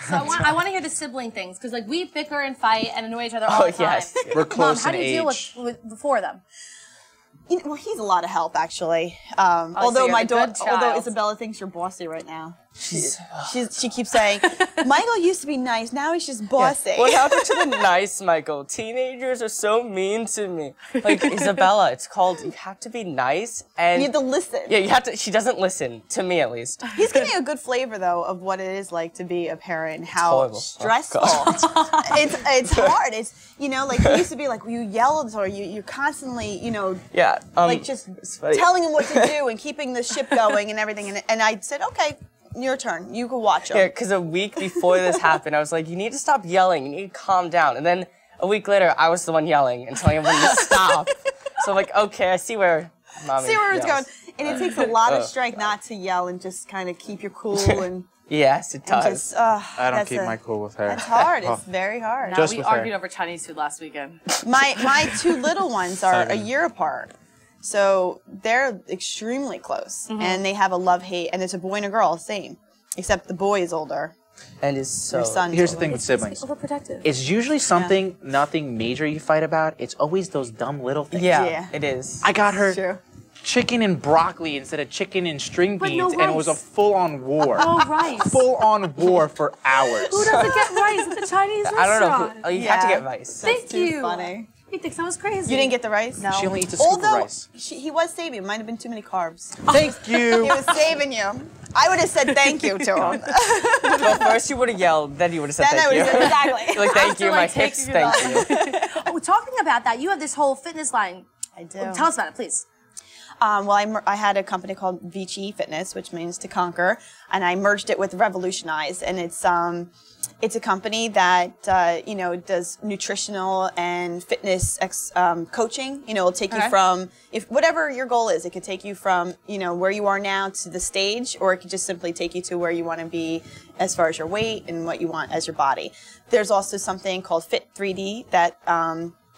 So I want to hear the sibling things because like we bicker and fight and annoy each other all the time. Yes. We're close Mom, how do you deal with the four of them? You know, well, he's a lot of help actually. so Although you're my the good daughter, although child. Isabella thinks you're bossy right now. She keeps saying, Michael used to be nice, now he's just bossy. What happened to the nice Michael? Teenagers are so mean to me. Like, Isabella, it's called, you have to be nice and... You have to listen. Yeah, you have to, she doesn't listen, to me at least. He's getting a good flavor though of what it is like to be a parent, how stressful. It's hard. It's, you know, like he used to be like, you yelled or you're constantly, you know, like just telling him what to do and keeping the ship going and everything. And I said, okay, your turn. You can watch him. Yeah, because a week before this happened, I was like, you need to stop yelling. You need to calm down. And then a week later, I was the one yelling and telling everyone to stop. So I'm like, okay, I see where Mommy it's going. And it takes a lot of strength not to yell and just kind of keep your cool and... Yes, it does. Just, I don't keep my cool with her. That's hard. It's very hard. No, we argued over Chinese food last weekend. My two little ones are a year apart. So they're extremely close, and they have a love-hate, and it's a boy and a girl, same, except the boy is older. And is so... Here's the thing with siblings. It's overprotective. It's usually something, nothing major you fight about. It's always those dumb little things. Yeah, it is. I got her chicken and broccoli instead of chicken and string beans, and it was a full-on war. No rice. Full-on war for hours. Who doesn't get rice at the Chinese restaurant? I don't know. You have to get rice. Thank you. Funny. He thinks I was crazy. You didn't get the rice? No. She only eats a scoop of rice. He was saving. It might have been too many carbs. Thank you. He was saving you. I would have said thank you to him. Well, first you would have yelled, then you would have said thank you. Then I would have said exactly. Like, thank you, my hips, thank you. Oh, talking about that, you have this whole fitness line. I do. Tell us about it, please. Well, I had a company called HealthFitness, which means to conquer, and I merged it with Revolutionized, and it's a company that you know, does nutritional and fitness coaching. You know, it'll take you from whatever your goal is. It could take you from, you know, where you are now to the stage, or it could just simply take you to where you want to be as far as your weight and what you want as your body. There's also something called Fit 3D that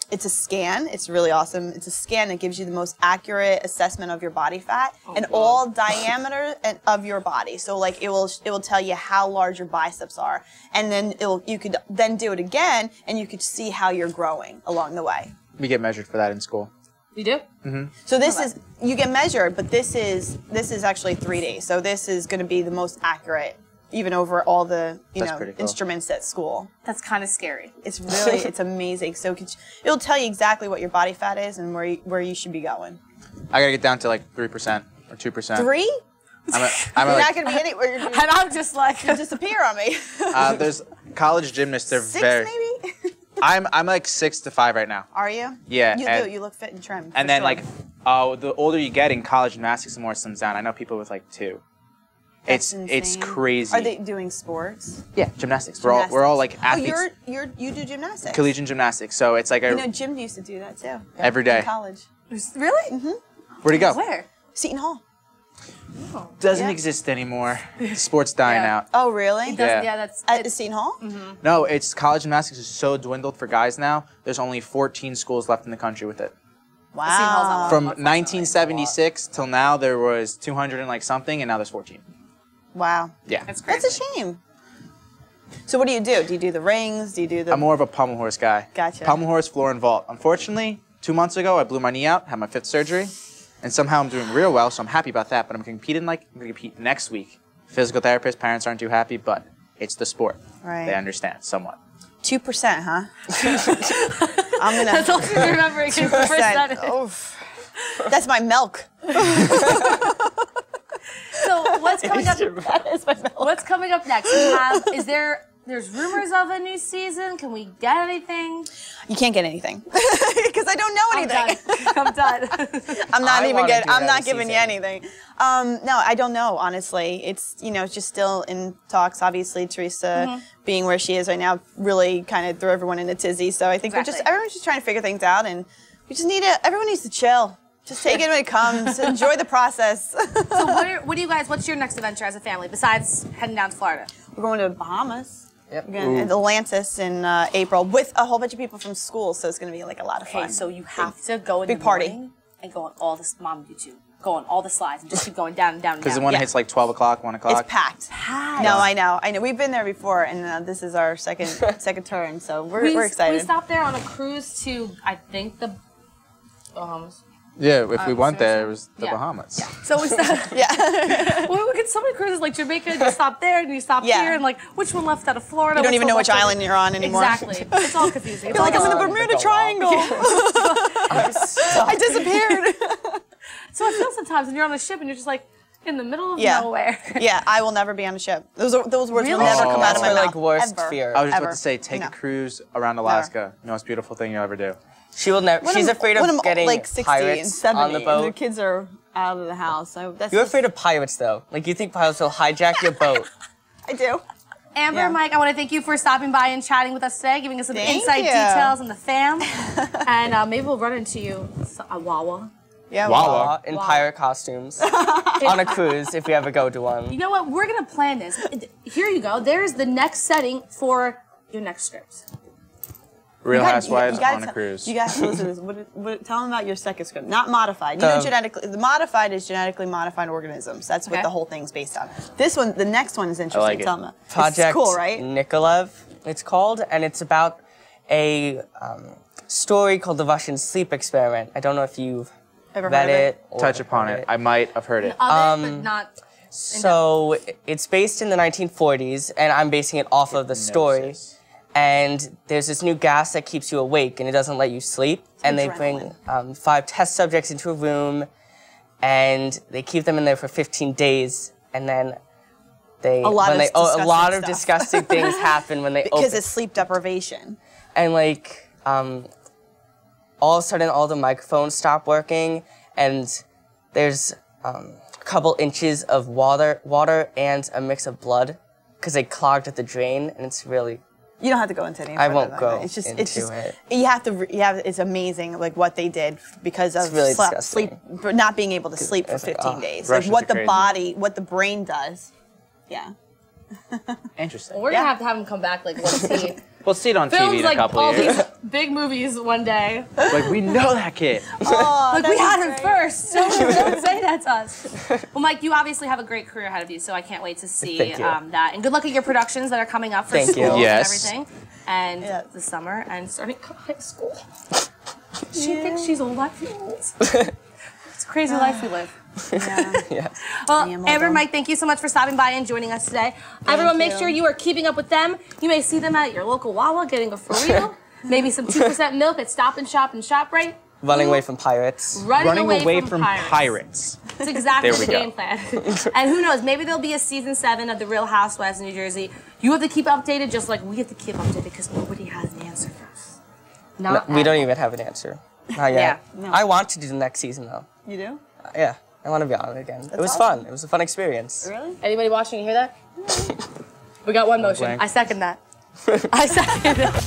it's a scan. It's really awesome. It's a scan that gives you the most accurate assessment of your body fat and all diameter of your body. So like it will tell you how large your biceps are, and then you could then do it again, and you could see how you're growing along the way. We get measured for that in school. You do? Mm-hmm. So this is, you get measured, but this is actually 3D. So this is going to be the most accurate, even over all the instruments at school. That's kind of scary. It's really, it's amazing. So it'll tell you exactly what your body fat is and where you should be going. I gotta get down to like 3% or 2%. 3? I'm you're like, not gonna be anywhere. And I'm just like, you disappear on me. there's college gymnasts. They're 6 very. maybe. I'm like 6 to 5 right now. Are you? Yeah. You do. You look fit and trim. And then like, the older you get in college gymnastics, the more it slims down. I know people with like 2. That's it's insane. crazy. Are they doing sports? Yeah, gymnastics. We're all like athletes. Oh, you do gymnastics. Collegiate gymnastics. So it's like a. You know, Jim used to do that too. Every day. In college. really? Mm-hmm. Where'd he go? Where? Seton Hall. Oh. Doesn't exist anymore. Sports dying out. Oh, really? Yeah, that's at the Seton Hall. Mm-hmm. No, it's college gymnastics is so dwindled for guys now. There's only 14 schools left in the country with it. Wow. From 1976 till now, there was 200 and like something, and now there's 14. Wow. Yeah. That's crazy. That's a shame. So what do you do? Do you do the rings? Do you do the... I'm more of a pommel horse guy. Gotcha. Pommel horse, floor, and vault. Unfortunately, 2 months ago, I blew my knee out, had my 5th surgery, and somehow I'm doing real well, so I'm happy about that, but I'm going to compete next week. Physical therapists, parents aren't too happy, but it's the sport. Right. They understand, somewhat. 2%, huh? I'm going to... That's all you remember. 2%. Oof. That's my milk. So what's coming up? What's coming up next? There's rumors of a new season. Can we get anything? You can't get anything because I don't know anything. I'm done. I'm not giving you anything. No, I don't know, honestly. It's, you know, just still in talks. Obviously, Teresa being where she is right now really kind of threw everyone in a tizzy. So I think everyone's just trying to figure things out, and we just everyone needs to chill. Just take it when it comes. Enjoy the process. So what's your next adventure as a family besides heading down to Florida? We're going to Bahamas. Yep. We're going to Atlantis in April with a whole bunch of people from school, so it's going to be like a lot of fun. Okay, so you have to go in big the party. morning? and go on all this, Mom, you too. Go on all the slides and just keep going down and down and down. Because the one hits like 12 o'clock, 1 o'clock. It's packed. No, I know. We've been there before, and this is our second turn, so we're excited. We stopped there on a cruise to, I think, the Bahamas. Yeah, if we went there, it was the Bahamas. Yeah. So we stopped. Well, we get so many cruises like Jamaica. You stop there and you stop here, and like which one left out of Florida? You don't even know which island you're on anymore. Exactly. It's all confusing. You're like, I'm in the Bermuda Triangle. I disappeared. So I feel sometimes when you're on a ship and you're just like in the middle of nowhere. Yeah, I will never be on a ship. Those words will never come out of my mouth. Like worst fear. I was just about to say, take a cruise around Alaska. The most beautiful thing you'll ever do. She will never. She's afraid of getting like 60 pirates and 70 on the boat. And the kids are out of the house. You're afraid of pirates, though. Like you think pirates will hijack your boat. I do. Amber and Mike, I want to thank you for stopping by and chatting with us today, giving us some insight details on the fam. And maybe we'll run into you a Wawa. Yeah, Wawa. In pirate costumes on a cruise if we ever go to one. You know what? We're going to plan this. Here you go. There's the next setting for your next script. Real Housewives on a cruise. You guys listen to this. Tell them about your second script. Not modified. You know, genetically, the modified is genetically modified organisms. That's what the whole thing's based on. This one, the next one is interesting. I like it. Tell them. Project It's cool, right? Nikolaev, it's called, and it's about a story called the Russian sleep experiment. I don't know if you've read it. Or Touch upon it. I might have heard it. Of it, but not. So it's based in the 1940s, and I'm basing it off of the story. And there's this new gas that keeps you awake, and it doesn't let you sleep. And they bring 5 test subjects into a room, and they keep them in there for 15 days, and then a lot of disgusting things happen when they open. Because it's sleep deprivation. And like, all of a sudden, all the microphones stop working, and there's a couple inches of water and a mix of blood, because they clogged at the drain, and it's really. You don't have to go into any. I won't go it's just, into it. You have to. It's amazing, like what they did because of really sleep, not being able to sleep for 15 days. Russians Like what the crazy. body, what the brain does. Yeah. Interesting. Well, we're gonna have to have him come back like once he We'll see it on films TV in a like couple all years. these big movies one day. Like, we know that kid. Oh, Like we had him first. Don't say that to us. Well, Mike, you obviously have a great career ahead of you, so I can't wait to see Thank you. that. And good luck at your productions that are coming up for Thank school you. and Yes. everything. And the summer and starting high school. She thinks she's old. I feel old. It's a crazy life we live. Yeah. Well, Amber, Mike, thank you so much for stopping by and joining us today. Everyone, make sure you are keeping up with them. You may see them at your local Wawa getting a for real, maybe some 2% milk at Stop and Shop and ShopRite. Running away from pirates. Running away from pirates. It's exactly There we the go. game plan. And who knows, maybe there'll be a season 7 of The Real Housewives of New Jersey. You have to keep updated just like we have to keep updated because nobody has an answer for us. No, we don't even have an answer. Not yet. No. I want to do the next season, though. You do? Yeah, I want to be on it again. It was awesome. fun. It was a fun experience. Really? Anybody watching, you hear that? We got one motion. blank. I second that. I second that.